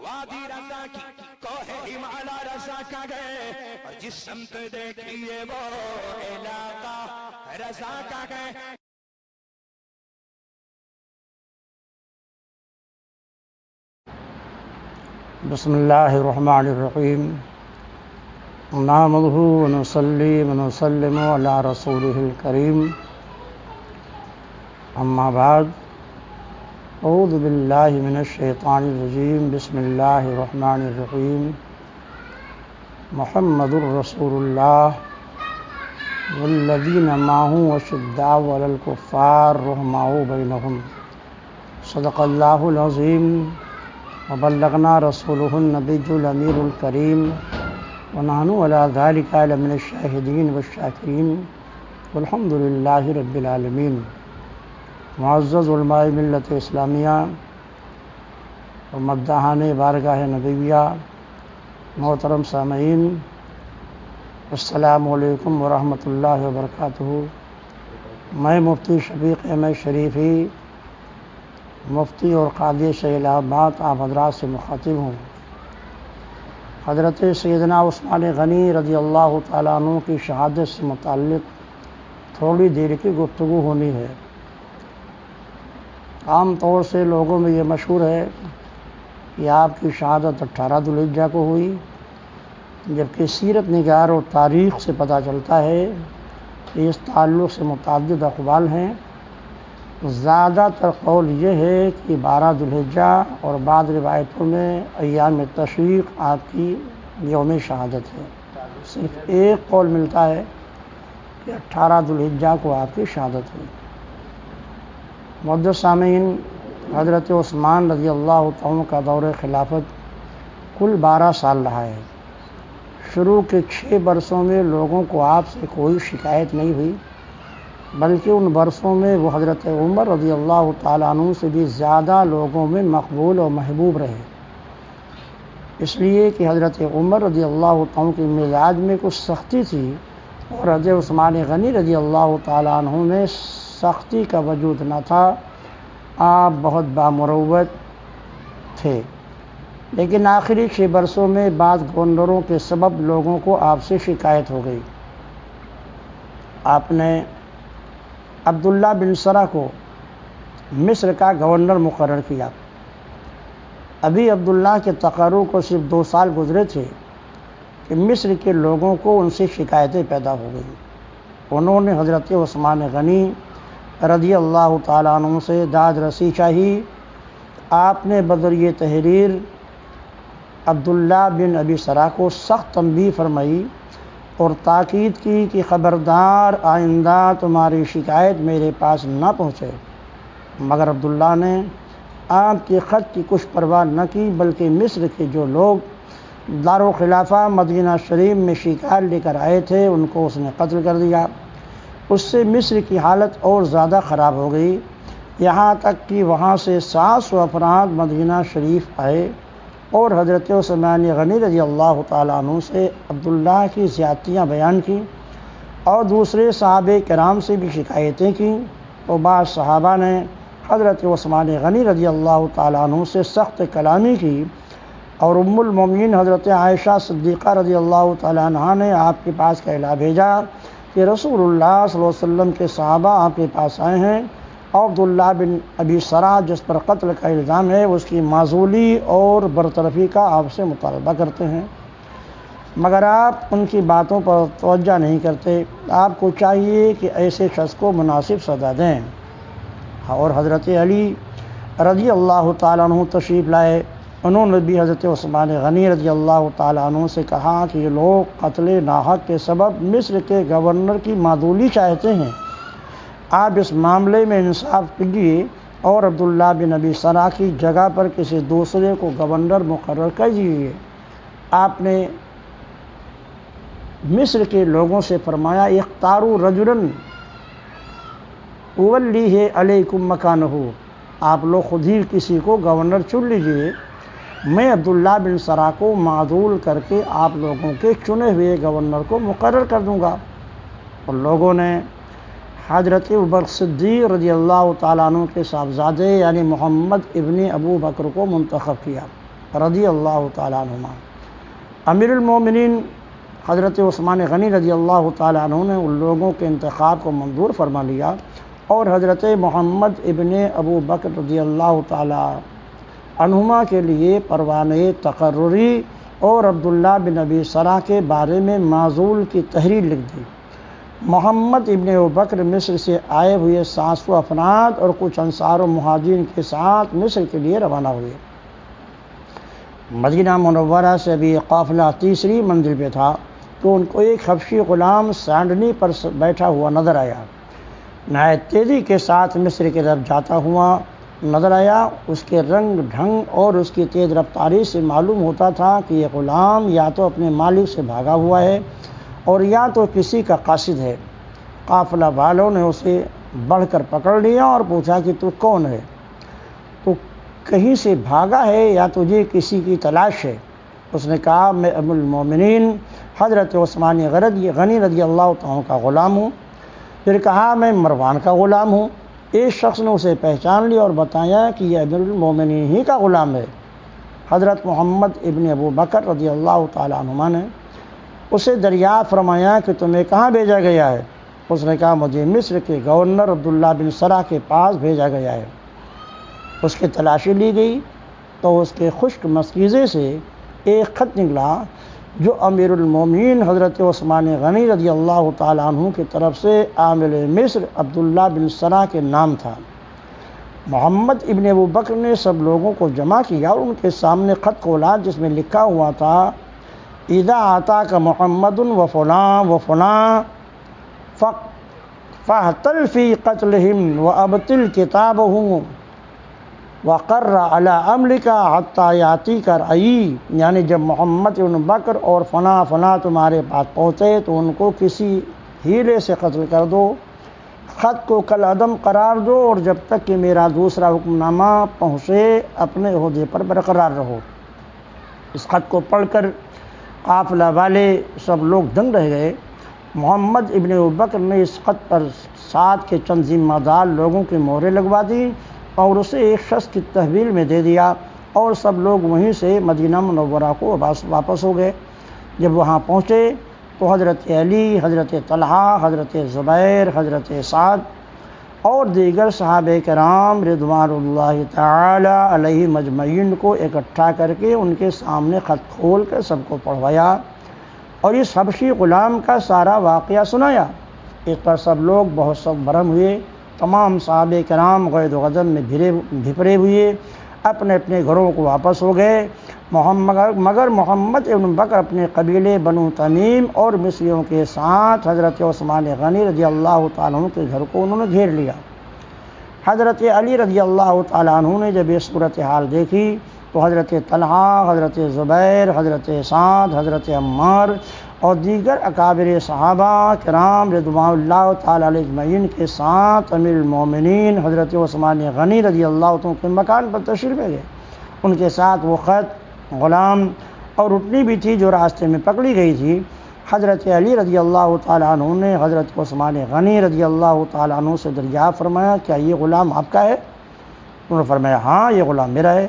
وادی رضا کی کوہ ہمالا رضا کا گئے، اور جس سمت دیکھیے وہ علاقہ رضا کا گئے۔ بسم اللہ الرحمن الرحیم، نحمدہ ونصلی ونسلم علی رسولہ الکریم، اما بعد، اعوذ باللہ من الشیطان الرجیم، بسم اللہ الرحمن الرحیم۔ محمد الرسول اللہ والذین معہ اشداء علی الکفار رحماء بینہم، صدق اللہ العظیم وبلغنا رسولہ النبی الامیر الکریم، ونحن علی ذلک لمن الشاہدین والشاکرین، والحمد للہ رب العالمین۔ معزز علماء ملت اسلامیہ اور مداحان بارگاہ نبویہ، محترم سامعین، السلام علیکم ورحمۃ اللہ وبرکاتہ۔ میں مفتی شفیق احمد شریفی، مفتی اور قاضی شیخ الہ آباد، آپ حضرات سے مخاطب ہوں۔ حضرت سیدنا عثمان غنی رضی اللہ تعالیٰ عنہ کی شہادت سے متعلق تھوڑی دیر کی گفتگو ہونی ہے۔ عام طور سے لوگوں میں یہ مشہور ہے کہ آپ کی شہادت 18 ذو الحجہ کو ہوئی، جبکہ سیرت نگار اور تاریخ سے پتہ چلتا ہے کہ اس تعلق سے متعدد اقوال ہیں۔ زیادہ تر قول یہ ہے کہ 12 ذو الحجہ، اور بعض روایتوں میں ایام تشریق آپ کی یوم شہادت ہے۔ صرف ایک قول ملتا ہے کہ 18 ذو الحجہ کو آپ کی شہادت ہوئی۔ معزز سامعین، حضرت عثمان رضی اللہ عنہ کا دور خلافت کل 12 سال رہا ہے۔ شروع کے 6 برسوں میں لوگوں کو آپ سے کوئی شکایت نہیں ہوئی، بلکہ ان برسوں میں وہ حضرت عمر رضی اللہ تعالیٰ عنہ سے بھی زیادہ لوگوں میں مقبول اور محبوب رہے، اس لیے کہ حضرت عمر رضی اللہ عنہ کے مزاج میں کچھ سختی تھی، اور حضرت عثمان غنی رضی اللہ تعالیٰ عنہ میں سختی کا وجود نہ تھا۔ آپ بہت بامروت تھے، لیکن آخری 6 برسوں میں بعض گورنروں کے سبب لوگوں کو آپ سے شکایت ہو گئی۔ آپ نے عبداللہ بن سرح کو مصر کا گورنر مقرر کیا۔ ابھی عبداللہ کے تقرر کو صرف 2 سال گزرے تھے کہ مصر کے لوگوں کو ان سے شکایتیں پیدا ہو گئیں۔ انہوں نے حضرت عثمان غنی رضی اللہ تعالیٰ عنہ سے داد رسی چاہی۔ آپ نے بذریعہ تحریر عبداللہ بن ابی سرح کو سخت تنبیہ فرمائی اور تاکید کی کہ خبردار، آئندہ تمہاری شکایت میرے پاس نہ پہنچے، مگر عبداللہ نے آپ کے خط کی کچھ پرواہ نہ کی، بلکہ مصر کے جو لوگ دارالخلافہ مدینہ شریف میں شکار لے کر آئے تھے ان کو اس نے قتل کر دیا۔ اس سے مصر کی حالت اور زیادہ خراب ہو گئی، یہاں تک کہ وہاں سے 700 افراد مدینہ شریف آئے اور حضرت عثمان غنی رضی اللہ تعالیٰ عنہ سے عبداللہ کی زیادتیاں بیان کی، اور دوسرے صحابہ کرام سے بھی شکایتیں کیں، اور بعض صحابہ نے حضرت عثمان غنی رضی اللہ تعالیٰ عنہ سے سخت کلامی کی، اور ام المومنین حضرت عائشہ صدیقہ رضی اللہ تعالیٰ عنہ نے آپ کے پاس کہلا بھیجا کہ رسول اللہ صلی اللہ علیہ وسلم کے صحابہ آپ کے پاس آئے ہیں، اور عبداللہ بن ابی سرح جس پر قتل کا الزام ہے اس کی معزولی اور برطرفی کا آپ سے مطالبہ کرتے ہیں، مگر آپ ان کی باتوں پر توجہ نہیں کرتے۔ آپ کو چاہیے کہ ایسے شخص کو مناسب سزا دیں۔ اور حضرت علی رضی اللہ تعالیٰ عنہ تشریف لائے۔ انہوں نے بھی حضرت عثمان غنی رضی اللہ تعالیٰ عنہ سے کہا کہ یہ لوگ قتل ناحق کے سبب مصر کے گورنر کی معزولی چاہتے ہیں، آپ اس معاملے میں انصاف کیجیے اور عبداللہ بن ابی سرح کی جگہ پر کسی دوسرے کو گورنر مقرر کیجیے۔ آپ نے مصر کے لوگوں سے فرمایا، اختاروا رجلا اولیہ علیکم مکانہ، آپ لوگ خود ہی کسی کو گورنر چن لیجیے، میں عبداللہ بن سرح کو معزول کر کے آپ لوگوں کے چنے ہوئے گورنر کو مقرر کر دوں گا۔ اور لوگوں نے حضرت ابوبکر صدیق رضی اللہ تعالیٰ عنہ کے صاحبزادے یعنی محمد ابن ابو بکر کو منتخب کیا۔ رضی اللہ تعالیٰ عنہما۔ امیر المومنین حضرت عثمان غنی رضی اللہ تعالیٰ عنہ نے ان لوگوں کے انتخاب کو منظور فرما لیا اور حضرت محمد ابن ابو بکر رضی اللہ تعالیٰ عنہما کے لیے پروانۂ تقرری اور عبداللہ بن ابی سرح کے بارے میں معزول کی تحریر لکھ دی۔ محمد ابن ابو بکر مصر سے آئے ہوئے 700 افراد اور کچھ انصار و مہاجرین کے ساتھ مصر کے لیے روانہ ہوئے۔ مدینہ منورہ سے بھی قافلہ تیسری منزل پہ تھا تو ان کو ایک حبشی غلام سانڈنی پر بیٹھا ہوا نظر آیا۔ نہایت تیزی کے ساتھ مصر کی طرف جاتا ہوا نظر آیا۔ اس کے رنگ ڈھنگ اور اس کی تیز رفتاری سے معلوم ہوتا تھا کہ یہ غلام یا تو اپنے مالک سے بھاگا ہوا ہے اور یا تو کسی کا قاصد ہے۔ قافلہ والوں نے اسے بڑھ کر پکڑ لیا اور پوچھا کہ تو کون ہے؟ تو کہیں سے بھاگا ہے یا تجھے کسی کی تلاش ہے؟ اس نے کہا میں ام المومنین حضرت عثمان غنی رضی اللہ تعالیٰ کا غلام ہوں۔ پھر کہا میں مروان کا غلام ہوں۔ ایک شخص نے اسے پہچان لیا اور بتایا کہ یہ امیر المومنین ہی کا غلام ہے۔ حضرت محمد ابن ابو بکر رضی اللہ تعالیٰ عنہما نے اسے دریافت فرمایا کہ تمہیں کہاں بھیجا گیا ہے؟ اس نے کہا مجھے مصر کے گورنر عبداللہ بن سرح کے پاس بھیجا گیا ہے۔ اس کی تلاشی لی گئی تو اس کے خشک مسکیزے سے ایک خط نکلا جو امیر المومنین حضرت عثمان غنی رضی اللہ تعالیٰ عنہ کی طرف سے عامل مصر عبداللہ بن سرح کے نام تھا۔ محمد ابن ابو بکر نے سب لوگوں کو جمع کیا اور ان کے سامنے خط کھولا جس میں لکھا ہوا تھا اذا آتاک محمد و فلاں و فلاں فاحتل فی قتلہم و ابطل کتابہم وقر علی امرک حتی یاتیک رأیی، یعنی جب محمد ابن بکر اور فلاں فلاں تمہارے پاس پہنچے تو ان کو کسی ہیلے سے قتل کر دو، خط کو کل عدم قرار دو اور جب تک کہ میرا دوسرا حکم نامہ پہنچے اپنے عہدے پر برقرار رہو۔ اس خط کو پڑھ کر قافلہ والے سب لوگ دنگ رہ گئے۔ محمد ابن ابو بکر نے اس خط پر ساتھ کے چند ذمہ دار لوگوں کی مہریں لگوا دی اور اسے ایک شخص کی تحویل میں دے دیا اور سب لوگ وہیں سے مدینہ منورہ کو واپس ہو گئے۔ جب وہاں پہنچے تو حضرت علی، حضرت طلحہ، حضرت زبیر، حضرت سعد اور دیگر صحابہ کرام رضوان اللہ تعالی علیہ مجمعین کو اکٹھا کر کے ان کے سامنے خط کھول کر سب کو پڑھوایا اور اس حبشی غلام کا سارا واقعہ سنایا۔ اس پر سب لوگ بہت سخت برہم ہوئے۔ تمام صحابہ کرام غید و غضب میں بھپرے ہوئے اپنے اپنے گھروں کو واپس ہو گئے، مگر محمد ابن بکر اپنے قبیلے بنو تمیم اور مصریوں کے ساتھ حضرت عثمان غنی رضی اللہ تعالیٰ عنہ کے گھر کو انہوں نے گھیر لیا۔ حضرت علی رضی اللہ تعالیٰ عنہ نے جب یہ صورتحال دیکھی تو حضرت طلحہ، حضرت زبیر، حضرت سعد، حضرت عمار اور دیگر اکابر صحابہ کرام رضوان اللہ تعالیٰ علیہ اجمعین کے ساتھ امیر المومنین حضرت عثمان غنی رضی اللہ عنہ کے مکان پر تشریف لے گئے۔ ان کے ساتھ وہ خط، غلام اور اٹھنی بھی تھی جو راستے میں پکڑی گئی تھی۔ حضرت علی رضی اللہ تعالیٰ عنہ نے حضرت عثمان غنی رضی اللہ تعالیٰ عنہ سے دریافت فرمایا کیا یہ غلام آپ کا ہے؟ انہوں نے فرمایا ہاں یہ غلام میرا ہے۔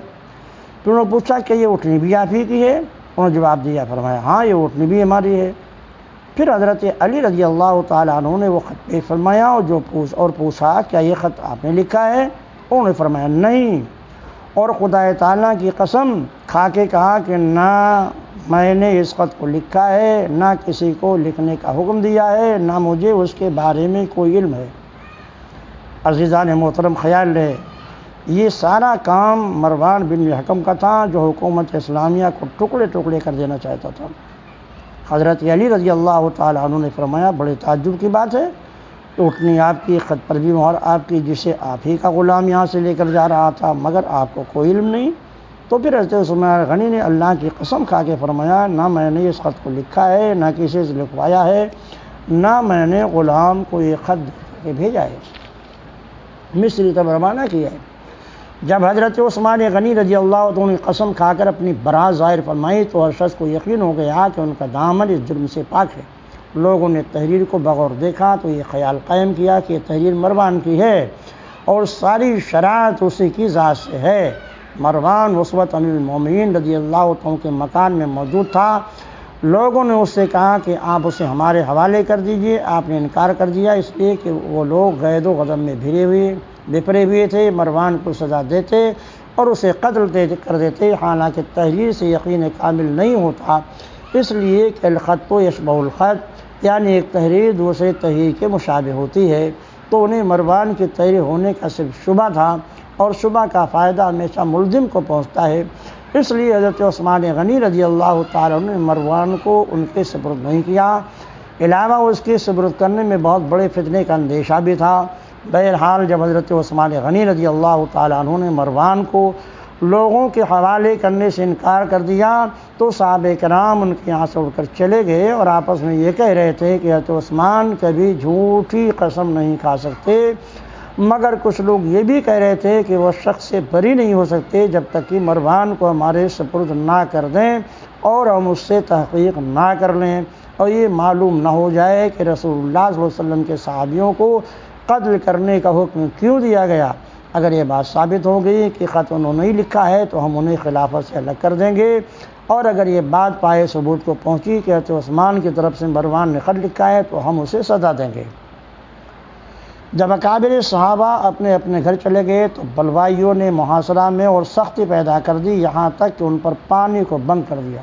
پھر انہوں نے پوچھا کہ یہ اٹھنی بھی آپ ہی کی ہے؟ انہوں نے جواب دیا، فرمایا ہاں یہ اٹھنی بھی ہماری ہے۔ پھر حضرت علی رضی اللہ تعالیٰ عنہ نے وہ خط پیش فرمایا اور پوچھا کیا یہ خط آپ نے لکھا ہے؟ انہوں نے فرمایا نہیں، اور خدا تعالیٰ کی قسم کھا کے کہا کہ نہ میں نے اس خط کو لکھا ہے، نہ کسی کو لکھنے کا حکم دیا ہے، نہ مجھے اس کے بارے میں کوئی علم ہے۔ عزیزان محترم خیال رہے یہ سارا کام مروان بن حکم کا تھا جو حکومت اسلامیہ کو ٹکڑے ٹکڑے کر دینا چاہتا تھا۔ حضرت علی رضی اللہ تعالیٰ عنہ نے فرمایا بڑے تعجب کی بات ہے، اٹھنی آپ کی، خط پر بھی مہر آپ کی، جسے آپ ہی کا غلام یہاں سے لے کر جا رہا تھا، مگر آپ کو کوئی علم نہیں۔ تو پھر حضرت عثمان غنی نے اللہ کی قسم کھا کے فرمایا نہ میں نے اس خط کو لکھا ہے، نہ کسی سے لکھوایا ہے، نہ میں نے غلام کو یہ خط دے کے بھیجا ہے، مصری تب روانہ کیا ہے۔ جب حضرت عثمان غنی رضی اللہ عنہ نے قسم کھا کر اپنی برات ظاہر فرمائی تو ہر شخص کو یقین ہو گیا کہ ان کا دامن اس جرم سے پاک ہے۔ لوگوں نے تحریر کو بغور دیکھا تو یہ خیال قائم کیا کہ یہ تحریر مروان کی ہے اور ساری شرائط اسی کی ذات سے ہے۔ مروان اس وقت امیر المومنین رضی اللہ عنہ کے مکان میں موجود تھا۔ لوگوں نے اس سے کہا کہ آپ اسے ہمارے حوالے کر دیجئے۔ آپ نے انکار کر دیا، اس لیے کہ وہ لوگ غید و غضب میں بپھرے ہوئے تھے۔ مروان کو سزا دیتے اور اسے قتل کر دیتے، حالانکہ تحریر سے یقین کامل نہیں ہوتا، اس لیے کہ الخط یشبہ الخط، یعنی ایک تحریر دوسرے تحریر کے مشابہ ہوتی ہے، تو انہیں مروان کی تحریر ہونے کا صرف شبہ تھا، اور شبہ کا فائدہ ہمیشہ ملزم کو پہنچتا ہے، اس لیے حضرت عثمان غنی رضی اللہ تعالیٰ عنہ نے مروان کو ان کے سپرد نہیں کیا۔ علاوہ اس کے سپرد کرنے میں بہت بڑے فتنے کا اندیشہ بھی تھا۔ بہرحال جب حضرت عثمان غنی رضی اللہ تعالیٰ عنہ نے مروان کو لوگوں کے حوالے کرنے سے انکار کر دیا تو صحابہ کرام ان کے یہاں سے اٹھ کر چلے گئے اور آپس میں یہ کہہ رہے تھے کہ حضرت عثمان کبھی جھوٹی قسم نہیں کھا سکتے، مگر کچھ لوگ یہ بھی کہہ رہے تھے کہ وہ شخص سے بری نہیں ہو سکتے جب تک کہ مروان کو ہمارے سپرد نہ کر دیں اور ہم اس سے تحقیق نہ کر لیں، اور یہ معلوم نہ ہو جائے کہ رسول اللہ صلی اللہ علیہ وسلم کے صحابیوں کو قتل کرنے کا حکم کیوں دیا گیا۔ اگر یہ بات ثابت ہو گئی کہ خط انہوں نے لکھا ہے تو ہم انہیں خلافت سے الگ کر دیں گے، اور اگر یہ بات پائے ثبوت کو پہنچی کہ حضرت عثمان کی طرف سے مروان نے خط لکھا ہے تو ہم اسے سزا دیں گے۔ جب اکابر صحابہ اپنے اپنے گھر چلے گئے تو بلوائیوں نے محاصرہ میں اور سختی پیدا کر دی، یہاں تک کہ ان پر پانی کو بند کر دیا۔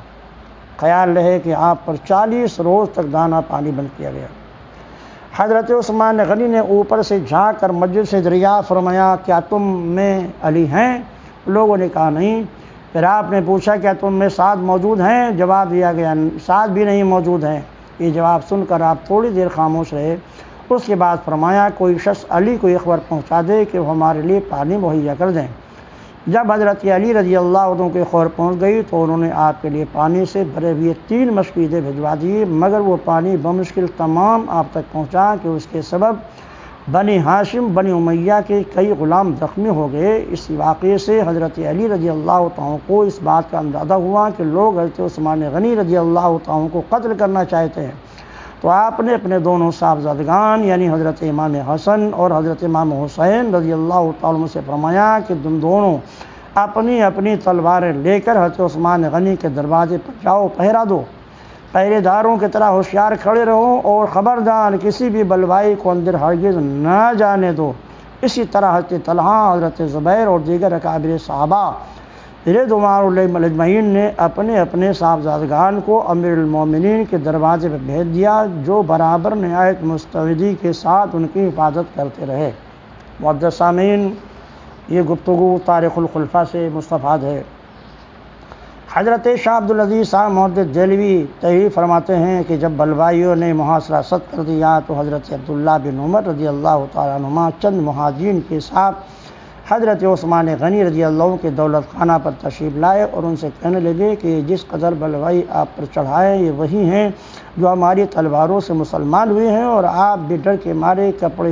خیال رہے کہ آپ پر 40 روز تک دانہ پانی بند کیا گیا۔ حضرت عثمان غنی نے اوپر سے جھانک کر مسجد سے دریافت فرمایا، کیا تم میں علی ہیں؟ لوگوں نے کہا نہیں۔ پھر آپ نے پوچھا، کیا تم میں سعد موجود ہیں؟ جواب دیا گیا، سعد بھی نہیں موجود ہیں۔ یہ جواب سن کر آپ تھوڑی دیر خاموش رہے، اس کے بعد فرمایا، کوئی شخص علی کو یہ خبر پہنچا دے کہ وہ ہمارے لیے پانی مہیا کر دیں۔ جب حضرت علی رضی اللہ عنہ کی خبر پہنچ گئی تو انہوں نے آپ کے لیے پانی سے بھرے ہوئے 3 مشکیزیں بھجوا دیے، مگر وہ پانی بمشکل تمام آپ تک پہنچا کہ اس کے سبب بنی ہاشم بنی امیہ کے کئی غلام زخمی ہو گئے۔ اس واقعے سے حضرت علی رضی اللہ عنہ کو اس بات کا اندازہ ہوا کہ لوگ حضرت عثمان غنی رضی اللہ عنہ کو قتل کرنا چاہتے ہیں، تو آپ نے اپنے دونوں صاحبزادگان یعنی حضرت امام حسن اور حضرت امام حسین رضی اللہ تعالیٰ عنہ سے فرمایا کہ تم دونوں اپنی اپنی تلواریں لے کر حضرت عثمان غنی کے دروازے پر جاؤ، پہرا دو، پہرے داروں کی طرح ہوشیار کھڑے رہو اور خبردار کسی بھی بلوائی کو اندر ہرگز نہ جانے دو۔ اسی طرح حضرت طلحہ، حضرت زبیر اور دیگر اکابر صحابہ رضوان اللہ اجمعین نے اپنے اپنے صاحبزادگان کو امیر المومنین کے دروازے پر بھیج دیا، جو برابر نہایت مستعدی کے ساتھ ان کی حفاظت کرتے رہے۔ معزز سامعین، یہ گفتگو تاریخ الخلفاء سے مستفاد ہے۔ حضرت شاہ عبدالعزیز صاحب محدث دہلوی تحریر فرماتے ہیں کہ جب بلوائیوں نے محاصرہ ست کر دیا تو حضرت عبداللہ بن عمر رضی اللہ تعالیٰ عنہما چند مہاجرین کے ساتھ حضرت عثمان غنی رضی اللہ عنہ کے دولت خانہ پر تشریف لائے اور ان سے کہنے لگے کہ جس قدر بلوائی آپ پر چڑھائے یہ وہی ہیں جو ہماری تلواروں سے مسلمان ہوئے ہیں، اور آپ بھی ڈر کے مارے کپڑے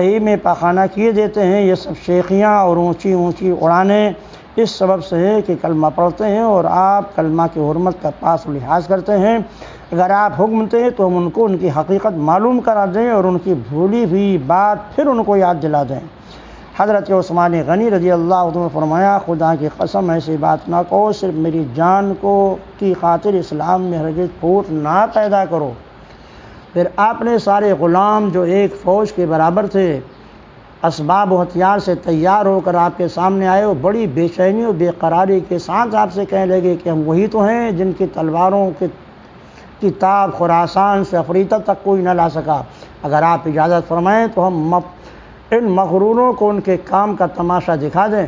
ہی میں پاخانہ کیے دیتے ہیں۔ یہ سب شیخیاں اور اونچی اونچی اڑانے اس سبب سے ہے کہ کلمہ پڑھتے ہیں اور آپ کلمہ کی حرمت کا پاس و لحاظ کرتے ہیں۔ اگر آپ حکم دیں تو ہم ان کو ان کی حقیقت معلوم کرا دیں اور ان کی بھولی ہوئی بات پھر ان کو یاد دلا دیں۔ حضرت عثمان غنی رضی اللہ عنہ نے فرمایا، خدا کی قسم ایسی بات نہ کہو، صرف میری جان کی خاطر اسلام میں ہرگز پھوٹ نہ پیدا کرو۔ پھر آپ نے سارے غلام جو ایک فوج کے برابر تھے اسباب و ہتھیار سے تیار ہو کر آپ کے سامنے آئے، وہ بڑی بے چینی و بے قراری کے ساتھ آپ سے کہنے لگے کہ ہم وہی تو ہیں جن کی تلواروں کی تاب خراسان سے افریقہ تک کوئی نہ لا سکا۔ اگر آپ اجازت فرمائیں تو ہم ان مغروروں کو ان کے کام کا تماشا دکھا دیں۔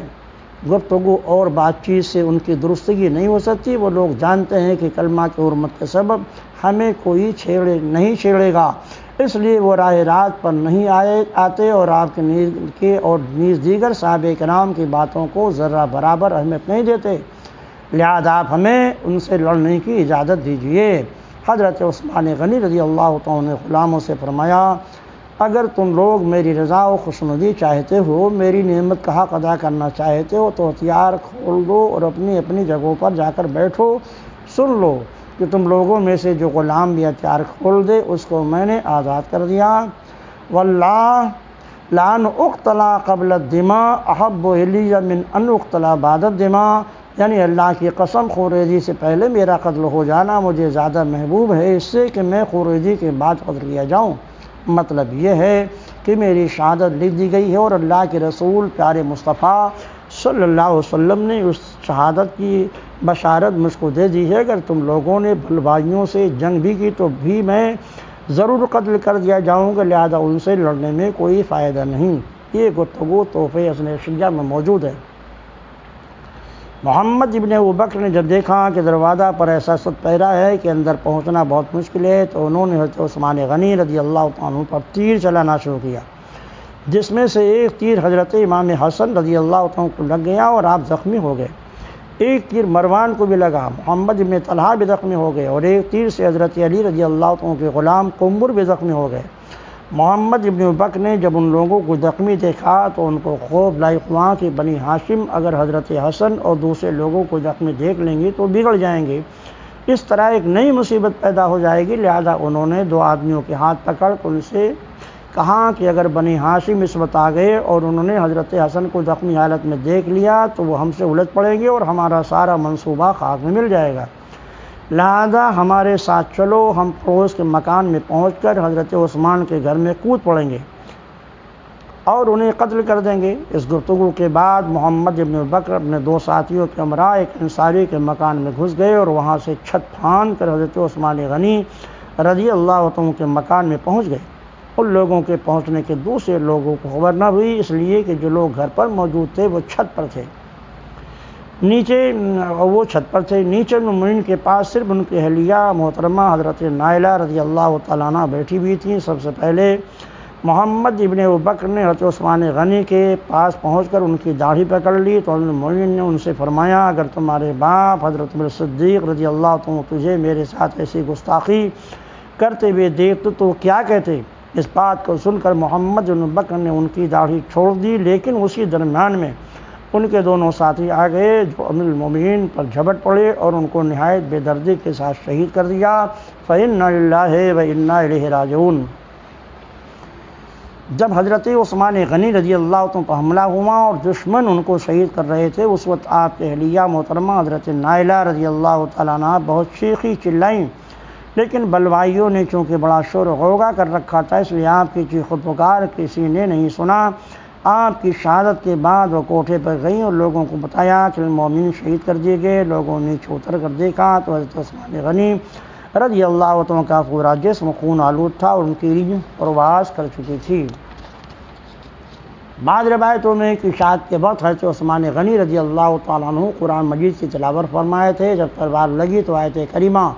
گفتگو اور بات چیت سے ان کی درستگی نہیں ہو سکتی، وہ لوگ جانتے ہیں کہ کلمہ کی حرمت کے سبب ہمیں کوئی نہیں چھیڑے گا، اس لیے وہ راہ رات پر نہیں آتے اور آپ کے اور نیز دیگر صحابہ کرام کی باتوں کو ذرہ برابر اہمیت نہیں دیتے، لہذا آپ ہمیں ان سے لڑنے کی اجازت دیجیے۔ حضرت عثمان غنی رضی اللہ عنہ نے غلاموں سے فرمایا، اگر تم لوگ میری رضا و خوشنودی چاہتے ہو، میری نعمت کا حق ادا کرنا چاہتے ہو تو ہتھیار کھول دو اور اپنی اپنی جگہوں پر جا کر بیٹھو۔ سن لو کہ تم لوگوں میں سے جو غلام بھی ہتھیار کھول دے اس کو میں نے آزاد کر دیا۔ واللہ لان اقتلا قبل الدماء احب الی من ان اقتلا بعد الدماء، یعنی اللہ کی قسم خوریزی سے پہلے میرا قتل ہو جانا مجھے زیادہ محبوب ہے اس سے کہ میں خوریزی کے بعد قتل کیا جاؤں۔ مطلب یہ ہے کہ میری شہادت لکھ دی گئی ہے اور اللہ کے رسول پیارے مصطفیٰ صلی اللہ علیہ وسلم نے اس شہادت کی بشارت مجھ کو دے دی ہے۔ اگر تم لوگوں نے بلوائیوں سے جنگ بھی کی تو بھی میں ضرور قتل کر دیا جاؤں گا، لہذا ان سے لڑنے میں کوئی فائدہ نہیں۔ یہ گفتگو تحفہ حسنیہ میں موجود ہے۔ محمد ابن ابوبکر نے جب دیکھا کہ دروازہ پر ایسا ست پہرا ہے کہ اندر پہنچنا بہت مشکل ہے تو انہوں نے حضرت عثمان غنی رضی اللہ عنہ پر تیر چلانا شروع کیا، جس میں سے ایک تیر حضرت امام حسن رضی اللہ عنہ کو لگ گیا اور آپ زخمی ہو گئے۔ ایک تیر مروان کو بھی لگا، محمد ابن طلحہ بھی زخمی ہو گئے، اور ایک تیر سے حضرت علی رضی اللہ عنہ کے غلام قنبر بھی زخمی ہو گئے۔ محمد ابن ابوبکر نے جب ان لوگوں کو زخمی دیکھا تو ان کو خوف لاحق ہوا کہ بنی ہاشم اگر حضرت حسن اور دوسرے لوگوں کو زخمی دیکھ لیں گے تو بگڑ جائیں گے، اس طرح ایک نئی مصیبت پیدا ہو جائے گی۔ لہذا انہوں نے دو آدمیوں کے ہاتھ پکڑ کر ان سے کہا کہ اگر بنی ہاشم اس وقت آ گئے اور انہوں نے حضرت حسن کو زخمی حالت میں دیکھ لیا تو وہ ہم سے الجھ پڑیں گے اور ہمارا سارا منصوبہ خاک میں مل جائے گا، لہذا ہمارے ساتھ چلو، ہم پڑوس کے مکان میں پہنچ کر حضرت عثمان کے گھر میں کود پڑیں گے اور انہیں قتل کر دیں گے۔ اس گفتگو کے بعد محمد ابن ابوبکر اپنے دو ساتھیوں کے ہمراہ ایک انصاری کے مکان میں گھس گئے اور وہاں سے چھت پھاند کر حضرت عثمان غنی رضی اللہ عنہ کے مکان میں پہنچ گئے۔ ان لوگوں کے پہنچنے کے دوسرے لوگوں کو خبر نہ ہوئی، اس لیے کہ جو لوگ گھر پر موجود تھے وہ چھت پر تھے، نیچے مومنین کے پاس صرف ان کی اہلیہ محترمہ حضرت نائلہ رضی اللہ تعالیٰ عنہ بیٹھی ہوئی تھیں۔ سب سے پہلے محمد ابن ابوبکر نے حضرت عثمان غنی کے پاس پہنچ کر ان کی داڑھی پکڑ لی تو مومنین نے ان سے فرمایا اگر تمہارے باپ حضرت عمر صدیق رضی اللہ عنہ تجھے میرے ساتھ ایسی گستاخی کرتے ہوئے دیکھتے تو کیا کہتے؟ اس بات کو سن کر محمد ابن ابوبکر نے ان کی داڑھی چھوڑ دی، لیکن اسی درمیان میں ان کے دونوں ساتھی آ گئے جو امیر المومنین پر جھپٹ پڑے اور ان کو نہایت بے دردی کے ساتھ شہید کر دیا۔ فَإِنَّا لِلَّهِ وَإِنَّا إِلَيْهِ راجعون۔ جب حضرت عثمان غنی رضی اللہ عنہ پر حملہ ہوا اور دشمن ان کو شہید کر رہے تھے، اس وقت آپ کے اہلیہ محترمہ حضرت نائلہ رضی اللہ تعالیٰ عنہ بہت چیخی چلائیں، لیکن بلوائیوں نے چونکہ بڑا شور غوغا کر رکھا تھا اس لیے آپ کی چیخ و پکار کسی نے نہیں سنا۔ آپ کی شہادت کے بعد وہ کوٹھے پر گئیں اور لوگوں کو بتایا کہ مومن شہید کر دیے گئے۔ لوگوں نے نیچے اتر کر دیکھا تو حضرت عثمان غنی رضی اللہ عنہ کا پورا جسم خون آلود تھا اور ان کی ریح پرواز کر چکی تھی۔ بعض روایتوں میں کہ شہادت کے وقت حضرت عثمان غنی رضی اللہ تعالیٰ عنہ قرآن مجید کی تلاوت فرمائے تھے۔ جب تلوار لگی تو آیت کریمہ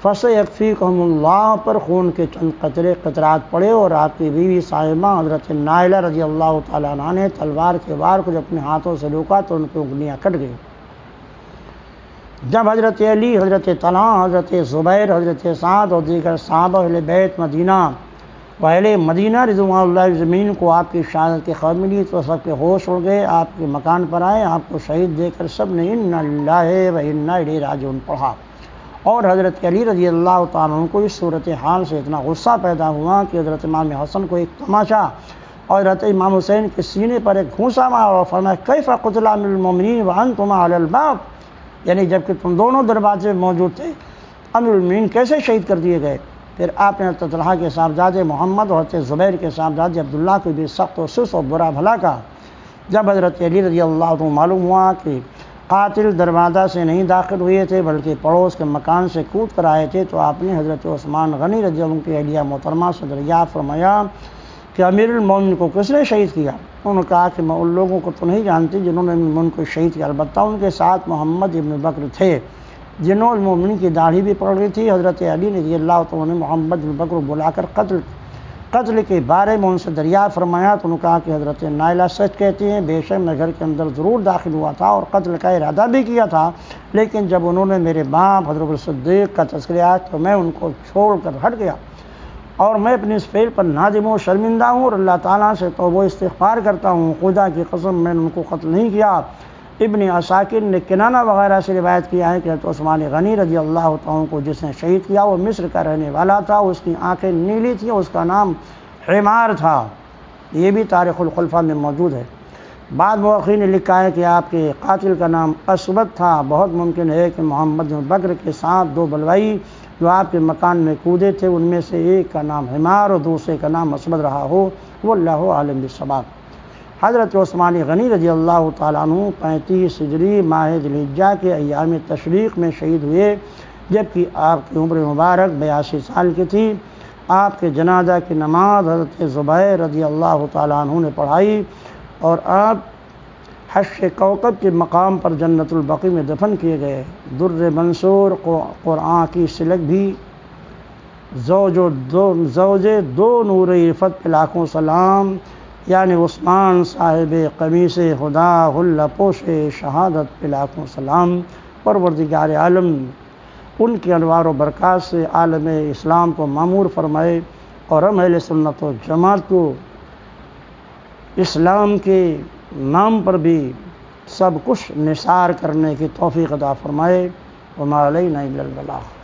فَسَيَكْفِيكُمُ اللَّهُ پر خون کے چند قطرے قطرات پڑے اور آپ کی بیوی صاحبہ حضرت نائلہ رضی اللہ تعالیٰ عنہ نے تلوار کے وار کو جب اپنے ہاتھوں سے روکا تو ان کی انگلیاں کٹ گئیں۔ جب حضرت علی، حضرت طلحہ، حضرت زبیر، حضرت سعد اور دیگر صحابہ اہل بیت مدینہ و اہل مدینہ رضوان اللہ زمین کو آپ کی شہادت کی خبر ملی تو سب کے ہوش اڑ گئے، آپ کے مکان پر آئے، آپ کو شہید دیکھ کر سب نے اِنَّا لِلَّهِ وَإِنَّا إِلَيْهِ راجعون پڑھا، اور حضرت علی رضی اللہ تعالیٰ عنہ کو اس صورتحال سے اتنا غصہ پیدا ہوا کہ حضرت امام حسن کو ایک تماچا اور حضرت امام حسین کے سینے پر ایک گھونسا مارا اور فرمایا کیف قتل امیر المومنین وانتما علی الباب، یعنی جبکہ تم دونوں دروازے میں موجود تھے امیر المومنین کیسے شہید کر دیے گئے؟ پھر آپ نے حضرت طلحہ کے صاحبزادے محمد اور حضرت زبیر کے صاحبزادے عبداللہ کو بھی سخت و سست اور برا بھلا کہا۔ جب حضرت علی رضی اللہ عنہ معلوم ہوا کہ قاتل دروازہ سے نہیں داخل ہوئے تھے بلکہ پڑوس کے مکان سے کود کر آئے تھے تو آپ نے حضرت عثمان غنی رضی اللہ عنہ کی اہلیہ محترمہ سے دریافت فرمایا کہ امیر المومنین کو کس نے شہید کیا؟ انہوں نے کہا کہ میں ان لوگوں کو تو نہیں جانتی جنہوں نے المومنین کو شہید کیا، البتہ ان کے ساتھ محمد ابن بکر تھے جنہوں المومنین کی داڑھی بھی پکڑ رہی تھی۔ حضرت علی رضی اللہ عنہ نے محمد ابن بکر کو بلا کر قتل کے بارے میں ان سے دریافت فرمایا تو انہوں نے کہا کہ حضرت نائلہ سچ کہتی ہیں، بے شک میں گھر کے اندر ضرور داخل ہوا تھا اور قتل کا ارادہ بھی کیا تھا، لیکن جب انہوں نے میرے باپ حضرت صدیق کا تذکرہ تو میں ان کو چھوڑ کر ہٹ گیا اور میں اپنے اس فعل پر نادم و شرمندہ ہوں اور اللہ تعالیٰ سے توبہ استغفار کرتا ہوں، خدا کی قسم میں نے ان کو قتل نہیں کیا۔ ابن عساکر نے کنانہ وغیرہ سے روایت کیا ہے کہ حضرت عثمان غنی رضی اللہ عنہ کو جس نے شہید کیا وہ مصر کا رہنے والا تھا، اس کی آنکھیں نیلی تھیں، اس کا نام حمار تھا۔ یہ بھی تاریخ الخلفاء میں موجود ہے۔ بعض مورخین نے لکھا ہے کہ آپ کے قاتل کا نام اسود تھا۔ بہت ممکن ہے کہ محمد بن بکر کے ساتھ دو بلوائی جو آپ کے مکان میں کودے تھے، ان میں سے ایک کا نام حمار اور دوسرے کا نام اسود رہا ہو، واللہ عالم بالصواب۔ حضرت عثمان غنی رضی اللہ تعالیٰ عنہ 35 ہجری ماہ ذی الحجہ کے ایام تشریق میں شہید ہوئے، جبکہ آپ کی عمر مبارک 82 سال کی تھی۔ آپ کے جنازہ کی نماز حضرت زبیر رضی اللہ تعالیٰ عنہ نے پڑھائی اور آپ حش کوکب کے مقام پر جنت البقیع میں دفن کیے گئے۔ در منصور قرآن کی سلک بھی زوج دو نور عرفت پہ لاکھوں سلام، یعنی عثمان صاحب قمیص خدا غلہ پوش شہادت پہ لاکھوں سلام۔ پروردگار عالم ان کے انوار و برکات سے عالم اسلام کو معمور فرمائے اور ہم اہل سنت و جماعت کو اسلام کے نام پر بھی سب کچھ نثار کرنے کی توفیق عطا فرمائے۔ وما علینا الا البلاغ۔